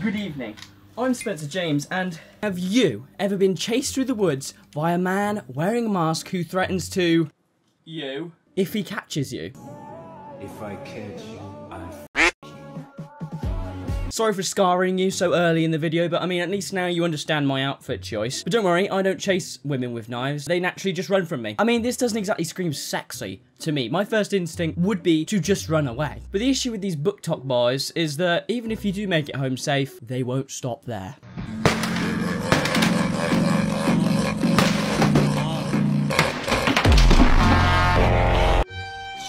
Good evening. I'm Spencer James, and have you ever been chased through the woods by a man wearing a mask who threatens to... you? If he catches you? If I catch you, Sorry for scarring you so early in the video, but I mean, at least now you understand my outfit choice. But don't worry, I don't chase women with knives. They naturally just run from me. I mean, this doesn't exactly scream sexy to me. My first instinct would be to just run away. But the issue with these BookTok boys is that even if you do make it home safe, they won't stop there.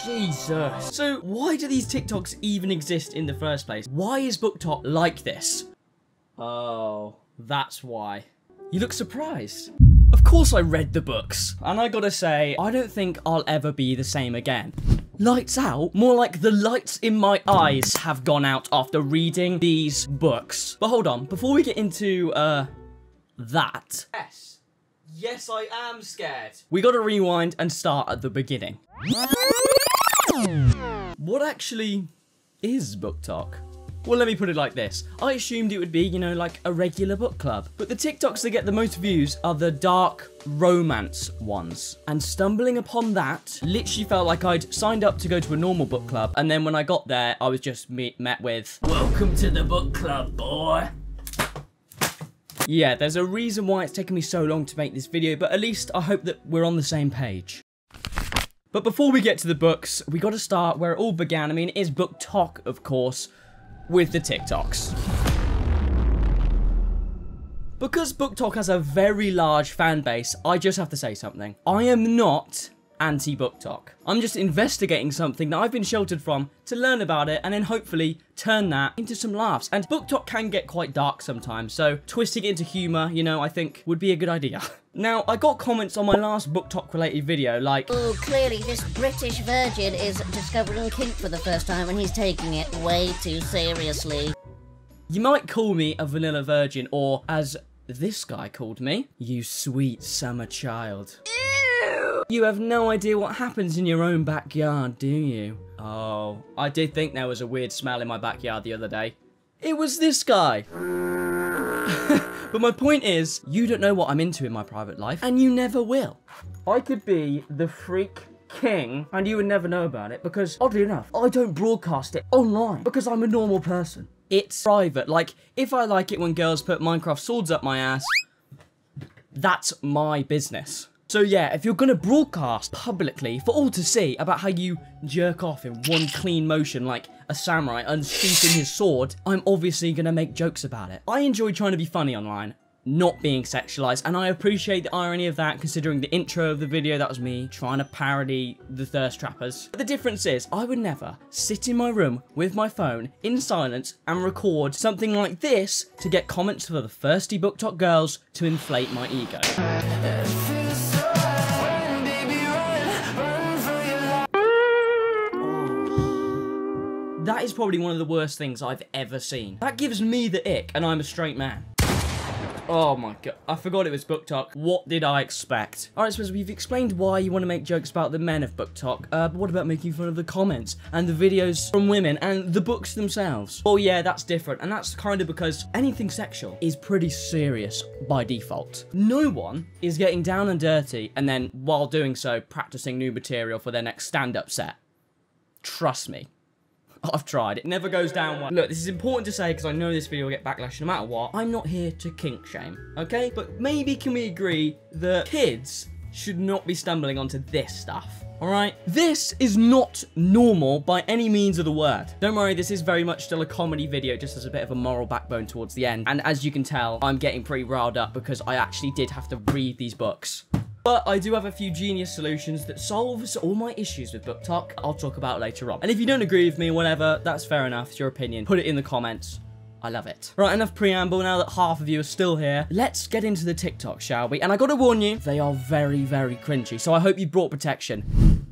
Jesus. So why do these TikToks even exist in the first place? Why is BookTok like this? Oh, that's why. You look surprised. Of course I read the books. And I gotta say, I don't think I'll ever be the same again. Lights out? More like the lights in my eyes have gone out after reading these books. But hold on, before we get into, that. Yes, I am scared. We gotta rewind and start at the beginning. What actually is BookTok? Well, let me put it like this. I assumed it would be, you know, like a regular book club. But the TikToks that get the most views are the dark romance ones. And stumbling upon that literally felt like I'd signed up to go to a normal book club. And then when I got there, I was just met with, "Welcome to the book club, boy." Yeah, there's a reason why it's taken me so long to make this video, but at least I hope that we're on the same page. But before we get to the books, we gotta start where it all began. I mean, it is BookTok, of course, with the TikToks. Because BookTok has a very large fan base, I just have to say something. I am not anti-BookTok. I'm just investigating something that I've been sheltered from to learn about it and then hopefully turn that into some laughs. And BookTok can get quite dark sometimes, so twisting it into humour, you know, I think would be a good idea. Now, I got comments on my last BookTok related video like, "Oh, clearly this British virgin is discovering kink for the first time and he's taking it way too seriously." You might call me a vanilla virgin, or as this guy called me, "You sweet summer child." Ew. You have no idea what happens in your own backyard, do you? Oh, I did think there was a weird smell in my backyard the other day. It was this guy. But my point is, you don't know what I'm into in my private life, and you never will. I could be the freak king, and you would never know about it, because, oddly enough, I don't broadcast it online, because I'm a normal person. It's private. Like, if I like it when girls put Minecraft swords up my ass, that's my business. So yeah, if you're gonna broadcast publicly for all to see about how you jerk off in one clean motion like a samurai unsheathing his sword, I'm obviously gonna make jokes about it. I enjoy trying to be funny online, not being sexualized, and I appreciate the irony of that considering the intro of the video, that was me trying to parody the Thirst Trappers. But the difference is, I would never sit in my room with my phone in silence and record something like this to get comments for the thirsty BookTok girls to inflate my ego. That is probably one of the worst things I've ever seen. That gives me the ick, and I'm a straight man. Oh my god, I forgot it was BookTok. What did I expect? Alright, so we've explained why you want to make jokes about the men of BookTok, but what about making fun of the comments, and the videos from women, and the books themselves? Well, yeah, that's different, and that's kind of because anything sexual is pretty serious by default. No one is getting down and dirty, and then, while doing so, practicing new material for their next stand-up set. Trust me. I've tried. It never goes down well. Look, this is important to say because I know this video will get backlash no matter what. I'm not here to kink shame, okay? But maybe can we agree that kids should not be stumbling onto this stuff, alright? This is not normal by any means of the word. Don't worry, this is very much still a comedy video, just as a bit of a moral backbone towards the end. And as you can tell, I'm getting pretty riled up because I actually did have to read these books. But I do have a few genius solutions that solves all my issues with BookTok. I'll talk about later on. And if you don't agree with me, whatever, that's fair enough. It's your opinion. Put it in the comments. I love it. Right, enough preamble. Now that half of you are still here, let's get into the TikTok, shall we? And I gotta warn you, they are very, very cringy. So I hope you brought protection.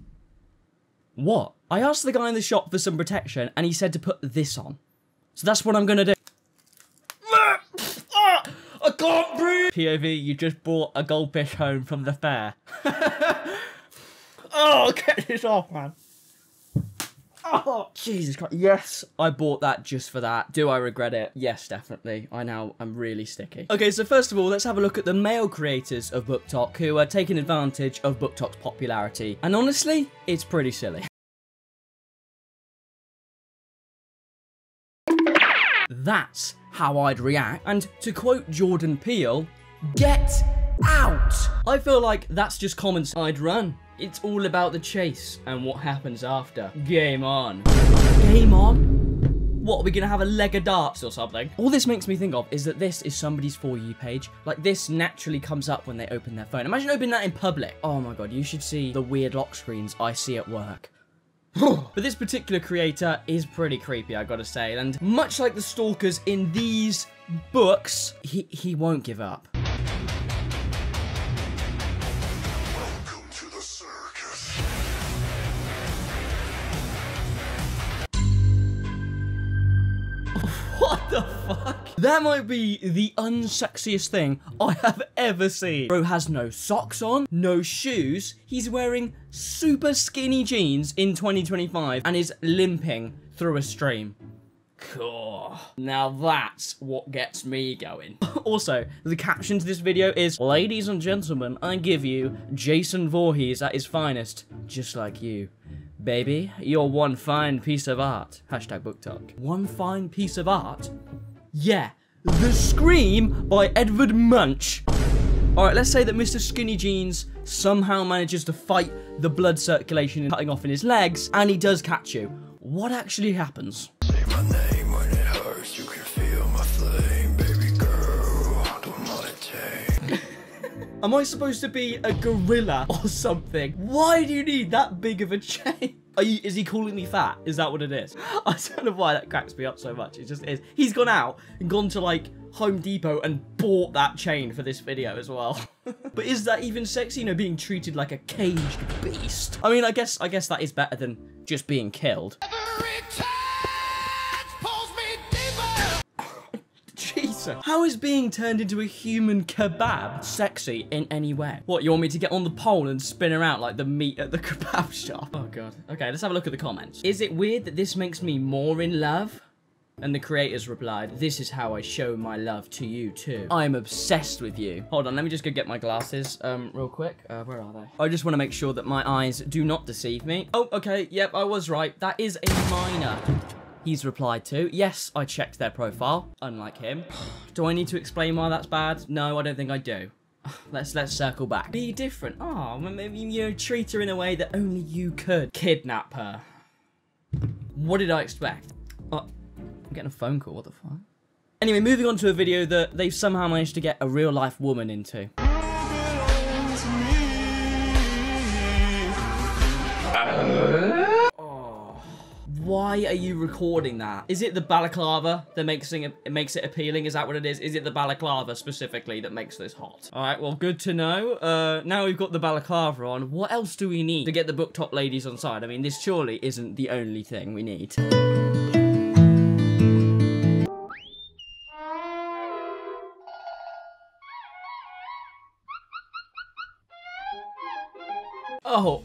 What? I asked the guy in the shop for some protection, and he said to put this on. So that's what I'm gonna do. I can't breathe! POV, you just brought a goldfish home from the fair. Oh, get this off, man. Oh, Jesus Christ. Yes, I bought that just for that. Do I regret it? Yes, definitely. I'm really sticky. Okay, so first of all, let's have a look at the male creators of BookTok who are taking advantage of BookTok's popularity. And honestly, it's pretty silly. That's how I'd react. And to quote Jordan Peele, get out! I feel like that's just common sense. I'd run. It's all about the chase and what happens after. Game on. Game on? What, are we gonna have a leg of darts or something? All this makes me think of is that this is somebody's For You page. Like, this naturally comes up when they open their phone. Imagine opening that in public. Oh my god, you should see the weird lock screens I see at work. But this particular creator is pretty creepy, I gotta say, and much like the stalkers in these books, he won't give up. Welcome to the circus. What the fuck? That might be the unsexiest thing I have ever seen. Bro has no socks on, no shoes. He's wearing super skinny jeans in 2025 and is limping through a stream. Cool. Now that's what gets me going. Also, the caption to this video is, "Ladies and gentlemen, I give you Jason Voorhees at his finest, just like you. Baby, you're one fine piece of art." Hashtag BookTok. One fine piece of art? Yeah. The Scream by Edward Munch. Alright, let's say that Mr. Skinny Jeans somehow manages to fight the blood circulation and cutting off in his legs, and he does catch you. What actually happens? Say my name when it hurts. You can feel my flame, baby girl. Don't let it take. Am I supposed to be a gorilla or something? Why do you need that big of a chain? Is he calling me fat? Is that what it is? I don't know why that cracks me up so much. It just is. He's gone out and gone to like Home Depot and bought that chain for this video as well. But is that even sexy? You know, being treated like a caged beast. I mean, I guess that is better than just being killed. Jesus. How is being turned into a human kebab sexy in any way? What, you want me to get on the pole and spin her out like the meat at the kebab shop? Oh god. Okay, let's have a look at the comments. Is it weird that this makes me more in love? And the creators replied, "This is how I show my love to you too. I'm obsessed with you." Hold on, let me just go get my glasses real quick. Where are they? I just want to make sure that my eyes do not deceive me. Oh, okay, yep, I was right. That is a minor. He's replied to. Yes, I checked their profile, unlike him. Do I need to explain why that's bad? No, I don't think I do. Let's circle back. Be different. Oh, maybe, you know, treat her in a way that only you could. Kidnap her. What did I expect? I'm getting a phone call, what the fuck? Anyway, moving on to a video that they've somehow managed to get a real life woman into. Why are you recording that? Is it the balaclava that makes it appealing? Is that what it is? Is it the balaclava specifically that makes this hot? All right, well, good to know. Now we've got the balaclava on. What else do we need to get the BookTok ladies on side? I mean, this surely isn't the only thing we need.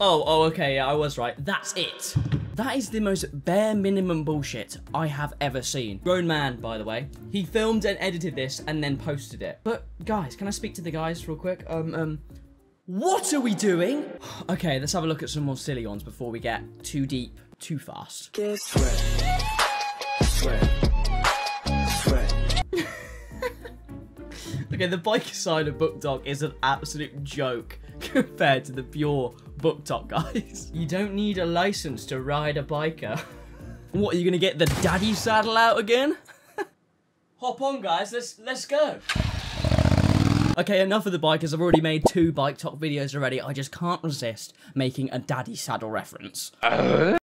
Oh, okay, yeah, I was right. That's it. That is the most bare minimum bullshit I have ever seen. Grown man, by the way. He filmed and edited this and then posted it. But, guys, can I speak to the guys real quick? What are we doing? Okay, let's have a look at some more silly ones before we get too deep, too fast. Okay, the biker side of BookTok is an absolute joke compared to the pure BookTok guys. You don't need a license to ride a biker. What, are you gonna get the daddy saddle out again? Hop on, guys, let's go. Okay, enough of the bikers. I've already made 2 BookTok videos already. I just can't resist making a daddy saddle reference. Oh,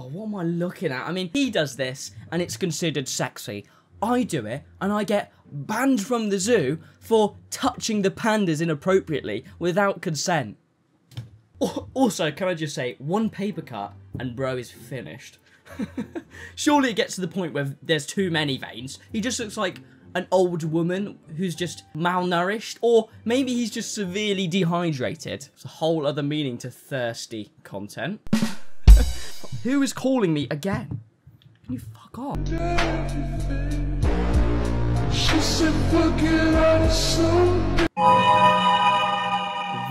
what am I looking at? I mean, he does this and it's considered sexy. I do it and I get banned from the zoo for touching the pandas inappropriately without consent. Also, can I just say, 1 paper cut and bro is finished. Surely it gets to the point where there's too many veins. He just looks like an old woman who's just malnourished, or maybe he's just severely dehydrated. It's a whole other meaning to thirsty content. Who is calling me again? Can you fuck off? She said, fuck it,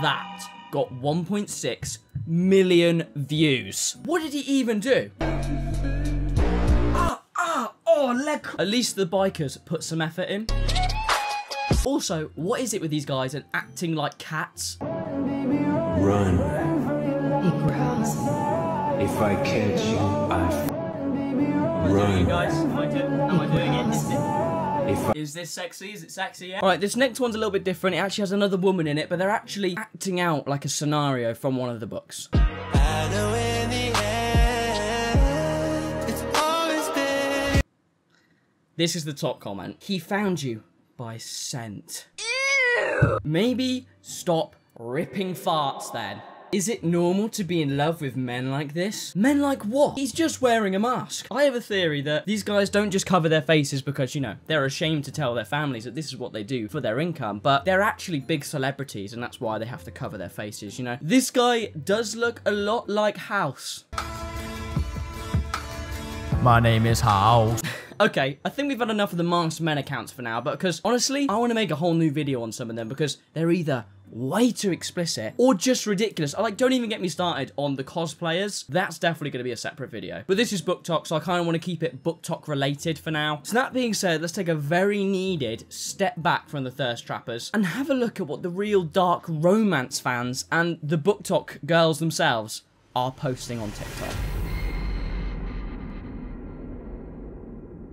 that got 1.6 million views. What did he even do? At least the bikers put some effort in. Also, what is it with these guys and acting like cats? Run. He growls. If I catch you, I run. Guys, am I doing it? If Is this sexy? Is it sexy yet? Alright, this next one's a little bit different. It actually has another woman in it, but they're actually acting out like a scenario from one of the books. I know in the end, it's always been. This is the top comment. He found you by scent. Ew. Maybe stop ripping farts then. Is it normal to be in love with men like this? Men like what? He's just wearing a mask. I have a theory that these guys don't just cover their faces because, you know, they're ashamed to tell their families that this is what they do for their income, but they're actually big celebrities and that's why they have to cover their faces, you know? This guy does look a lot like House. My name is House. Okay, I think we've had enough of the masked men accounts for now, but because honestly, I want to make a whole new video on some of them because they're either way too explicit or just ridiculous. Don't even get me started on the cosplayers. That's definitely going to be a separate video. But this is BookTok, so I kind of want to keep it BookTok related for now. So that being said, let's take a very needed step back from the thirst trappers and have a look at what the real dark romance fans and the BookTok girls themselves are posting on TikTok.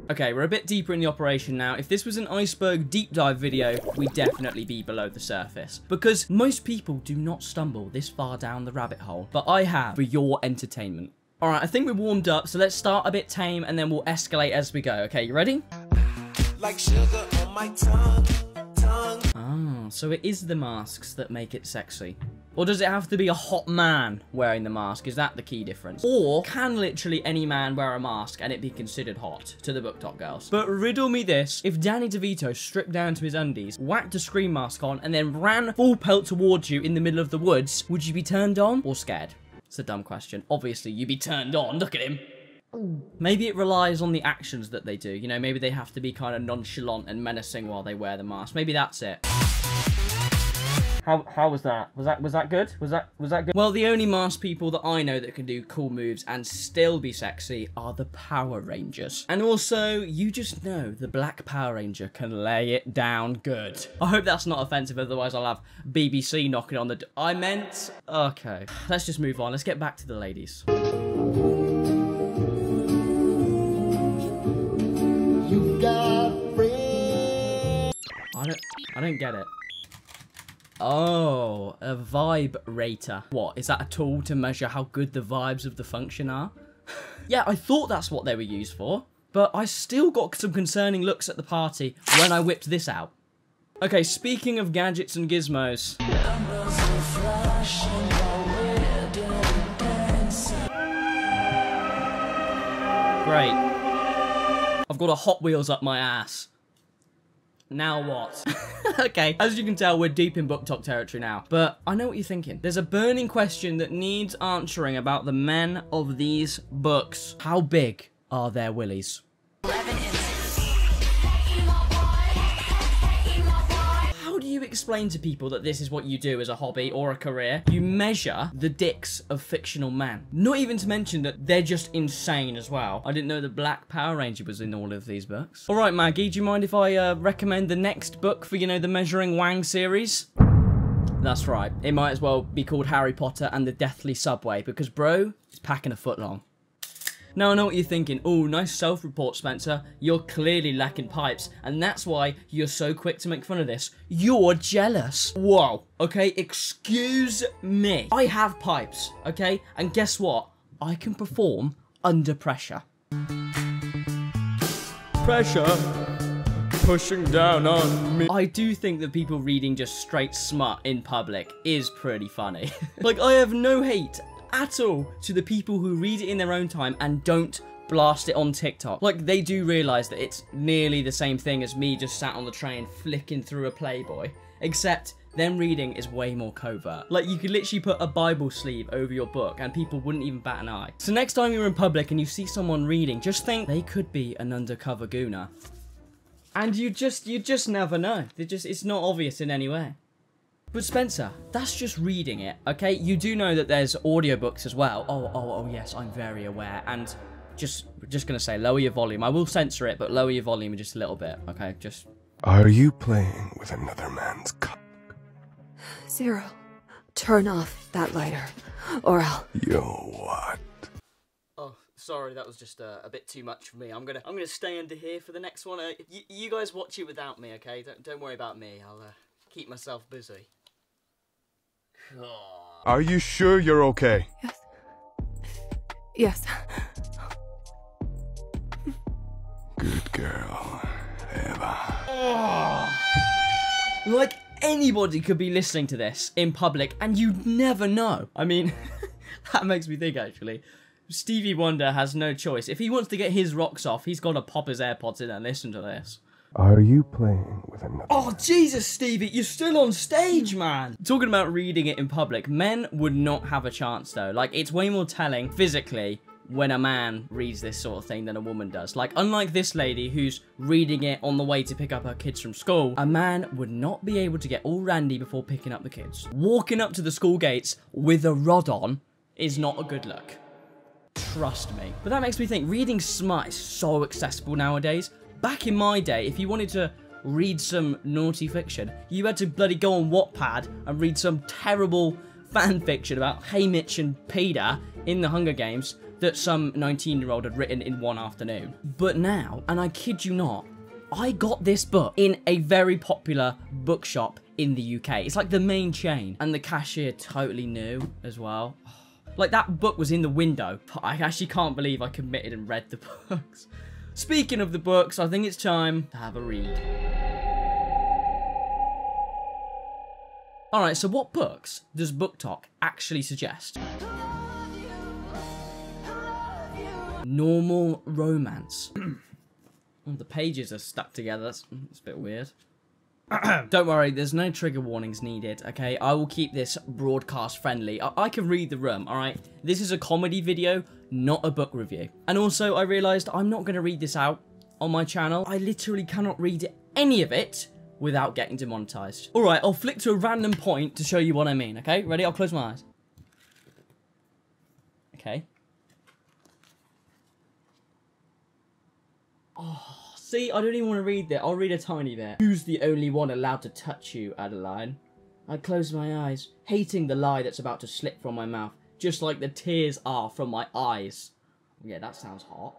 Okay, we're a bit deeper in the operation now. If this was an iceberg deep dive video, we'd definitely be below the surface. Because most people do not stumble this far down the rabbit hole. But I have for your entertainment. Alright, I think we're warmed up, so let's start a bit tame and then we'll escalate as we go. Okay, you ready? Like sugar on my tongue. Ah, so it is the masks that make it sexy. Or does it have to be a hot man wearing the mask? Is that the key difference? Or can literally any man wear a mask and it be considered hot to the BookTok girls? But riddle me this, if Danny DeVito stripped down to his undies, whacked a scream mask on, and then ran full pelt towards you in the middle of the woods, would you be turned on or scared? It's a dumb question. Obviously, you'd be turned on. Look at him. Maybe it relies on the actions that they do. You know, maybe they have to be kind of nonchalant and menacing while they wear the mask. Maybe that's it. How was that? Was that good? Was that good? Well, the only masked people that I know that can do cool moves and still be sexy are the Power Rangers. And also, you just know the Black Power Ranger can lay it down good. I hope that's not offensive, otherwise I'll have BBC knocking on the door. I meant... Okay. Let's just move on. Let's get back to the ladies. You got friends. I don't get it. Oh, a vibrator. What, is that a tool to measure how good the vibes of the function are? Yeah, I thought that's what they were used for, but I still got some concerning looks at the party when I whipped this out. Okay, speaking of gadgets and gizmos. Great. I've got a Hot Wheels up my ass. Now what? Okay, as you can tell, we're deep in BookTok territory now. But I know what you're thinking. There's a burning question that needs answering about the men of these books. How big are their willies? 11 inches. How do you explain to people that this is what you do as a hobby or a career? You measure the dicks of fictional men. Not even to mention that they're just insane as well. I didn't know the Black Power Ranger was in all of these books. Alright, Maggie, do you mind if I recommend the next book for, you know, the Measuring Wang series? That's right. It might as well be called Harry Potter and the Deathly Subway, because bro is packing a foot long. Now I know what you're thinking. Oh, nice self-report, Spencer. You're clearly lacking pipes, and that's why you're so quick to make fun of this. You're jealous. Whoa, okay, excuse me. I have pipes, okay? And guess what? I can perform under pressure. Pressure pushing down on me. I do think that people reading just straight smut in public is pretty funny. Like, I have no hate at all to the people who read it in their own time and don't blast it on TikTok. Like, they do realise that it's nearly the same thing as me just sat on the train flicking through a Playboy, except them reading is way more covert. Like, you could literally put a Bible sleeve over your book and people wouldn't even bat an eye. So next time you're in public and you see someone reading, just think they could be an undercover gooner. And you just never know. It's not obvious in any way. But Spencer, that's just reading it, okay? You do know that there's audiobooks as well. Oh yes, I'm very aware. And just gonna say, lower your volume. I will censor it, but lower your volume just a little bit, okay? Just... Are you playing with another man's cock? Zero, turn off that lighter, or I'll... Yo, what? Oh, sorry, that was just a bit too much for me. I'm gonna stay under here for the next one. You guys watch it without me, okay? Don't worry about me. I'll keep myself busy. Are you sure you're okay? Yes. Good girl, Eva. Oh. Like, anybody could be listening to this in public and you'd never know. I mean, that makes me think, actually. Stevie Wonder has no choice. If he wants to get his rocks off, he's got to pop his AirPods in and listen to this. Are you playing with another? Oh, Jesus, Stevie, you're still on stage, man. Talking about reading it in public, men would not have a chance, though. Like, it's way more telling physically when a man reads this sort of thing than a woman does. Like, unlike this lady who's reading it on the way to pick up her kids from school, a man would not be able to get all randy before picking up the kids. Walking up to the school gates with a rod on is not a good look. Trust me. But that makes me think, reading smut is so accessible nowadays. Back in my day, if you wanted to read some naughty fiction, you had to bloody go on Wattpad and read some terrible fan fiction about Haymitch and Peter in the Hunger Games that some 19-year-old had written in one afternoon. But now, and I kid you not, I got this book in a very popular bookshop in the UK. It's like the main chain, and the cashier totally knew as well. Like, that book was in the window. I actually can't believe I committed and read the books. Speaking of the books, I think it's time to have a read. Alright, so what books does BookTok actually suggest? Normal romance. Oh, the pages are stuck together. That's a bit weird. Don't worry, there's no trigger warnings needed, okay? I will keep this broadcast friendly. I can read the room, alright? This is a comedy video, not a book review. And also, I realised I'm not going to read this out on my channel. I literally cannot read any of it without getting demonetized. Alright, I'll flick to a random point to show you what I mean, okay? Ready? I'll close my eyes. Okay. Oh, see, I don't even want to read that. I'll read a tiny bit. Who's the only one allowed to touch you, Adeline? I close my eyes, hating the lie that's about to slip from my mouth, just like the tears are from my eyes. Yeah, that sounds hot.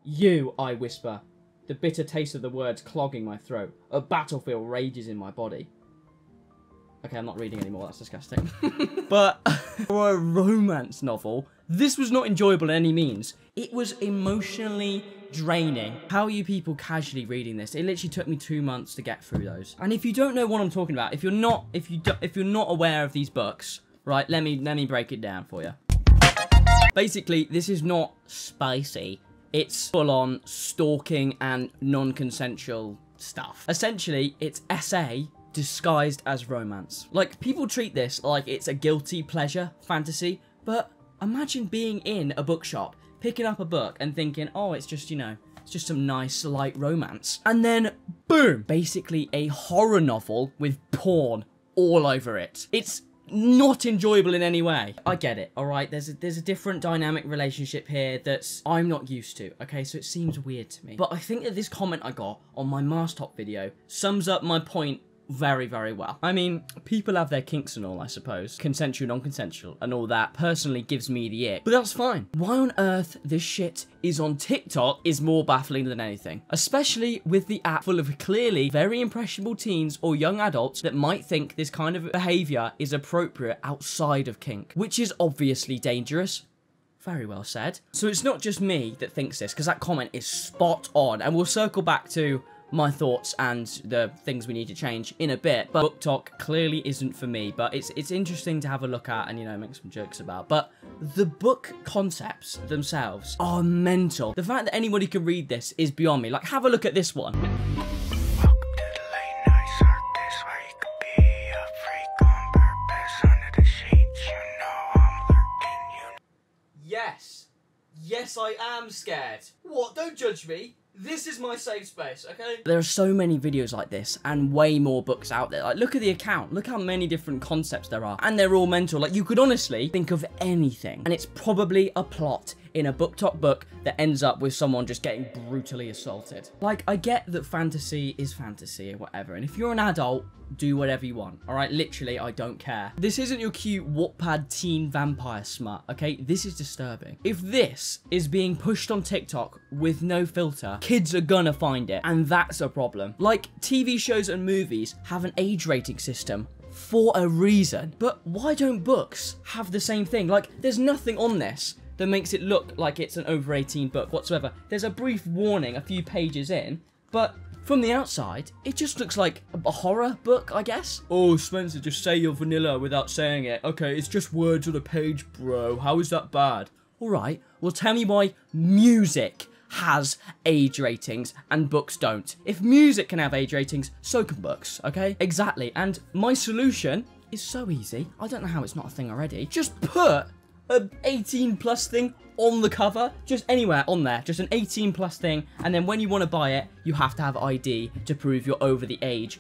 You, I whisper, the bitter taste of the words clogging my throat. A battlefield rages in my body. Okay, I'm not reading anymore, that's disgusting. But for a romance novel, this was not enjoyable in any means. It was emotionally draining. How are you people casually reading this? It literally took me 2 months to get through those. And if you don't know what I'm talking about, if you're not aware of these books, right, let me break it down for you. Basically, this is not spicy. It's full-on stalking and non-consensual stuff. Essentially, it's essay disguised as romance. Like, people treat this like it's a guilty pleasure fantasy, but imagine being in a bookshop, picking up a book and thinking, oh, it's just, you know, it's just some nice light romance. And then, boom, basically a horror novel with porn all over it. It's not enjoyable in any way. I get it, alright? There's a different dynamic relationship here that's I'm not used to, okay? So it seems weird to me. But I think that this comment I got on my Mars Top video sums up my point very, very well. I mean, people have their kinks and all, I suppose. Consensual, non-consensual, and all that personally gives me the ick. But that's fine. Why on earth this shit is on TikTok is more baffling than anything. Especially with the app full of clearly very impressionable teens or young adults that might think this kind of behaviour is appropriate outside of kink, which is obviously dangerous. Very well said. So it's not just me that thinks this, because that comment is spot on, and we'll circle back to my thoughts and the things we need to change in a bit, but BookTok clearly isn't for me, but it's interesting to have a look at and, you know, make some jokes about. But the book concepts themselves are mental. The fact that anybody could read this is beyond me. Like, have a look at this one. Yes, I am scared. What? Don't judge me. This is my safe space, okay? There are so many videos like this and way more books out there. Like, look at the account. Look how many different concepts there are. And they're all mental. Like, you could honestly think of anything. And it's probably a plot in a BookTok book that ends up with someone just getting brutally assaulted. Like, I get that fantasy is fantasy or whatever. And if you're an adult, do whatever you want, all right? Literally, I don't care. This isn't your cute Wattpad teen vampire smut, okay? This is disturbing. If this is being pushed on TikTok with no filter, kids are gonna find it, and that's a problem. Like, TV shows and movies have an age rating system for a reason, but why don't books have the same thing? Like, there's nothing on this that makes it look like it's an over 18 book whatsoever. There's a brief warning a few pages in, but from the outside, it just looks like a horror book, I guess. Oh, Spencer, just say you're vanilla without saying it. Okay, it's just words on a page, bro. How is that bad? All right, well, tell me why music has age ratings and books don't. If music can have age ratings, so can books, okay? Exactly, and my solution is so easy. I don't know how it's not a thing already. Just put a 18 plus thing on the cover, just anywhere on there, just an 18 plus thing, and then when you want to buy it, you have to have ID to prove you're over the age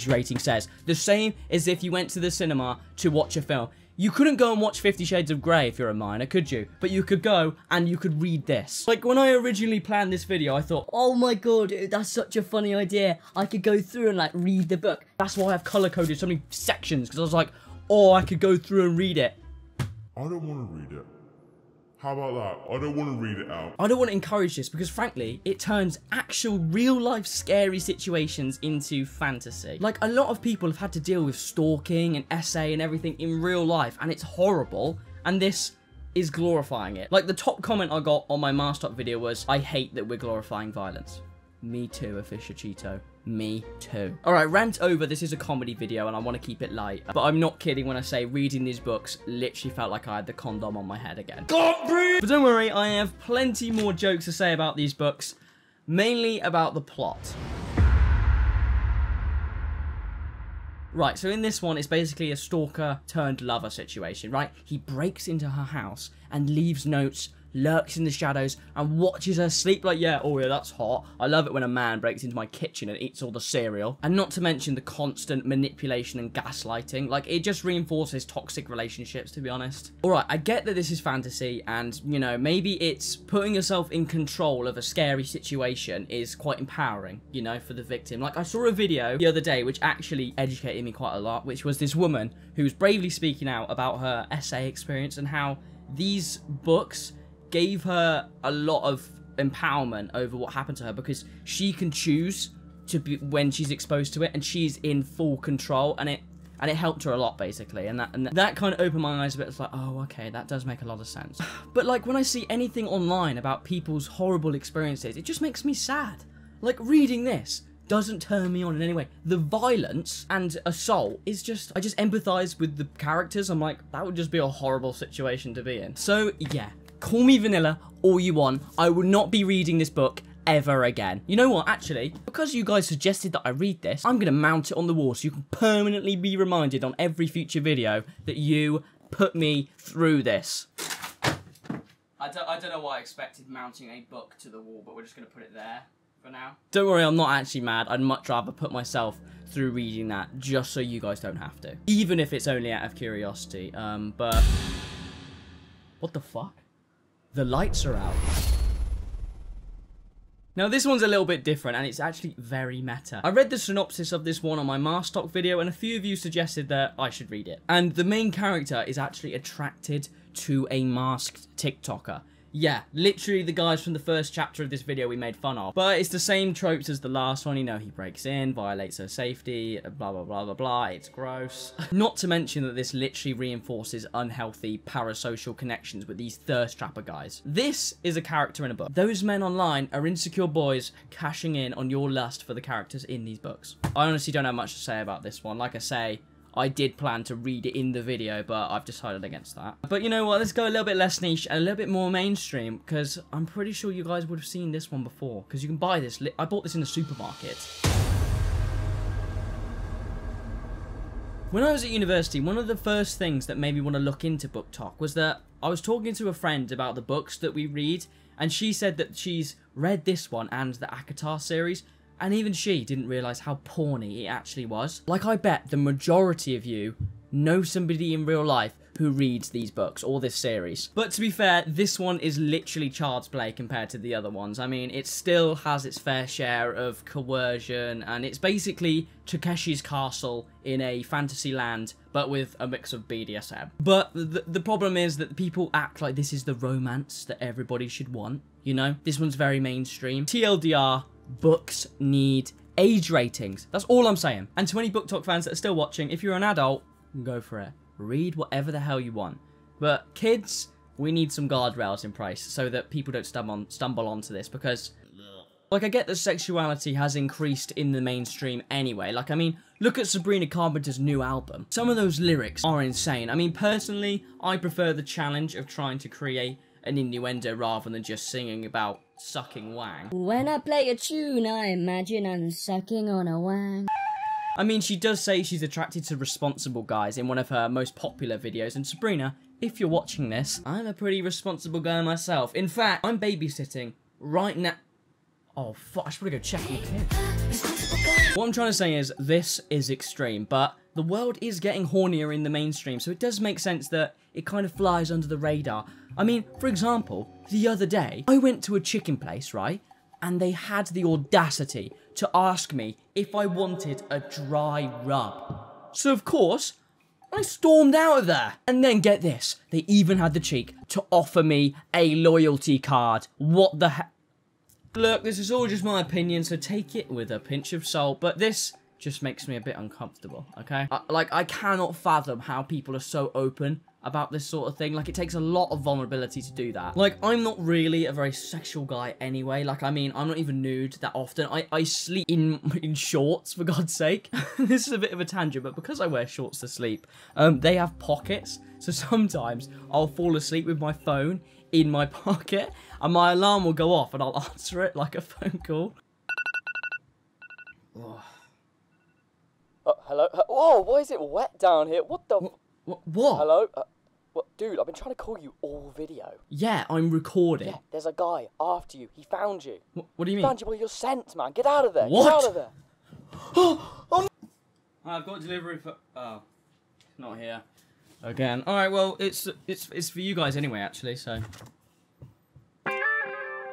rating says. The same as if you went to the cinema to watch a film. You couldn't go and watch 50 Shades of Grey if you're a minor, could you? But you could go and you could read this. Like, when I originally planned this video, I thought, oh my god, that's such a funny idea. I could go through and, like, read the book. That's why I've color-coded so many sections, because I was like, oh, I could go through and read it. I don't want to read it. How about that? I don't want to read it out. I don't want to encourage this because, frankly, it turns actual real-life scary situations into fantasy. Like, a lot of people have had to deal with stalking and SA and everything in real life, and it's horrible, and this is glorifying it. Like, the top comment I got on my BookTok video was, I hate that we're glorifying violence. Me too, Official Cheeto. Me too. Alright, rant over. This is a comedy video and I want to keep it light. But I'm not kidding when I say reading these books literally felt like I had the condom on my head again. But don't worry, I have plenty more jokes to say about these books. Mainly about the plot. Right, so in this one, it's basically a stalker turned lover situation, right? He breaks into her house and leaves notes, lurks in the shadows, and watches her sleep. Like, yeah, oh yeah, that's hot. I love it when a man breaks into my kitchen and eats all the cereal. And not to mention the constant manipulation and gaslighting. Like, it just reinforces toxic relationships, to be honest. Alright, I get that this is fantasy, and, you know, maybe it's putting yourself in control of a scary situation is quite empowering, you know, for the victim. Like, I saw a video the other day which actually educated me quite a lot, which was this woman who was bravely speaking out about her SA experience and how these books gave her a lot of empowerment over what happened to her because she can choose to be when she's exposed to it and she's in full control, and it helped her a lot basically, and that kind of opened my eyes a bit. It's like, oh, okay, that does make a lot of sense. But like, when I see anything online about people's horrible experiences, it just makes me sad. Like, reading this doesn't turn me on in any way. The violence and assault is just, I just empathize with the characters. I'm like, that would just be a horrible situation to be in. So yeah, call me vanilla all you want. I will not be reading this book ever again. You know what, actually, because you guys suggested that I read this, I'm going to mount it on the wall so you can permanently be reminded on every future video that you put me through this. I don't know why I expected mounting a book to the wall, but we're just going to put it there for now. Don't worry, I'm not actually mad. I'd much rather put myself through reading that just so you guys don't have to. Even if it's only out of curiosity. But what the fuck? The lights are out. Now this one's a little bit different and it's actually very meta. I read the synopsis of this one on my BookTok video and a few of you suggested that I should read it. And the main character is actually attracted to a masked TikToker. Yeah, literally the guys from the first chapter of this video we made fun of. But it's the same tropes as the last one. You know, he breaks in, violates her safety, blah, blah, blah, blah, blah. It's gross. Not to mention that this literally reinforces unhealthy parasocial connections with these thirst trapper guys. This is a character in a book. Those men online are insecure boys cashing in on your lust for the characters in these books. I honestly don't have much to say about this one. Like I say, I did plan to read it in the video, but I've decided against that. But you know what, let's go a little bit less niche and a little bit more mainstream, because I'm pretty sure you guys would have seen this one before, because you can buy this. I bought this in the supermarket. When I was at university, one of the first things that made me want to look into BookTok was that I was talking to a friend about the books that we read, and she said that she's read this one and the ACOTAR series, and even she didn't realise how porny it actually was. Like, I bet the majority of you know somebody in real life who reads these books, or this series. But to be fair, this one is literally child's play compared to the other ones. I mean, it still has its fair share of coercion, and it's basically Takeshi's Castle in a fantasy land, but with a mix of BDSM. But the problem is that people act like this is the romance that everybody should want, you know? This one's very mainstream. TLDR, books need age ratings. That's all I'm saying. And to any BookTok fans that are still watching, if you're an adult, go for it. Read whatever the hell you want. But kids, we need some guardrails in place so that people don't stumble onto this, because, like, I get that sexuality has increased in the mainstream anyway. Like, I mean, look at Sabrina Carpenter's new album. Some of those lyrics are insane. I mean, personally, I prefer the challenge of trying to create an innuendo rather than just singing about sucking wang. When I play a tune, I imagine I'm sucking on a wang. I mean, she does say she's attracted to responsible guys in one of her most popular videos, and Sabrina, if you're watching this, I'm a pretty responsible guy myself. In fact, I'm babysitting right now. Oh, fuck, I should probably go check on the kid. What I'm trying to say is, this is extreme, but the world is getting hornier in the mainstream, so it does make sense that it kind of flies under the radar. I mean, for example, the other day, I went to a chicken place, right? And they had the audacity to ask me if I wanted a dry rub. So of course, I stormed out of there. And then get this, they even had the cheek to offer me a loyalty card. What the heck? Look, this is all just my opinion, so take it with a pinch of salt, but this just makes me a bit uncomfortable, okay? I cannot fathom how people are so open about this sort of thing. Like, it takes a lot of vulnerability to do that. Like, I'm not really a very sexual guy anyway. Like, I mean, I'm not even nude that often. I sleep in shorts, for God's sake. This is a bit of a tangent, but because I wear shorts to sleep, they have pockets. So sometimes I'll fall asleep with my phone in my pocket, and my alarm will go off, and I'll answer it like a phone call. Hello? Oh, why is it wet down here? What the... What? Hello? What? Dude, I've been trying to call you all video. Yeah, I'm recording. Yeah, there's a guy after you. He found you. What do you mean? He found you while you're sent, man. Get out of there. What? Get out of there. Oh, no. I've got delivery for... Oh, not here. Again. Alright, well, it's for you guys anyway, actually, so...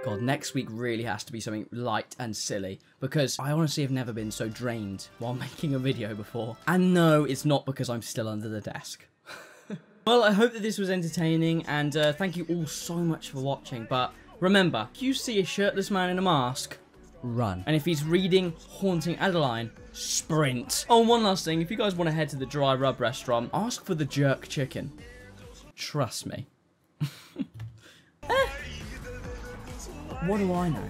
God, next week really has to be something light and silly, because I honestly have never been so drained while making a video before. And no, it's not because I'm still under the desk. Well, I hope that this was entertaining, and thank you all so much for watching, but remember, if you see a shirtless man in a mask, run. And if he's reading Haunting Adeline, sprint. Oh, and one last thing, if you guys want to head to the Dry Rub restaurant, ask for the jerk chicken. Trust me. What do I know?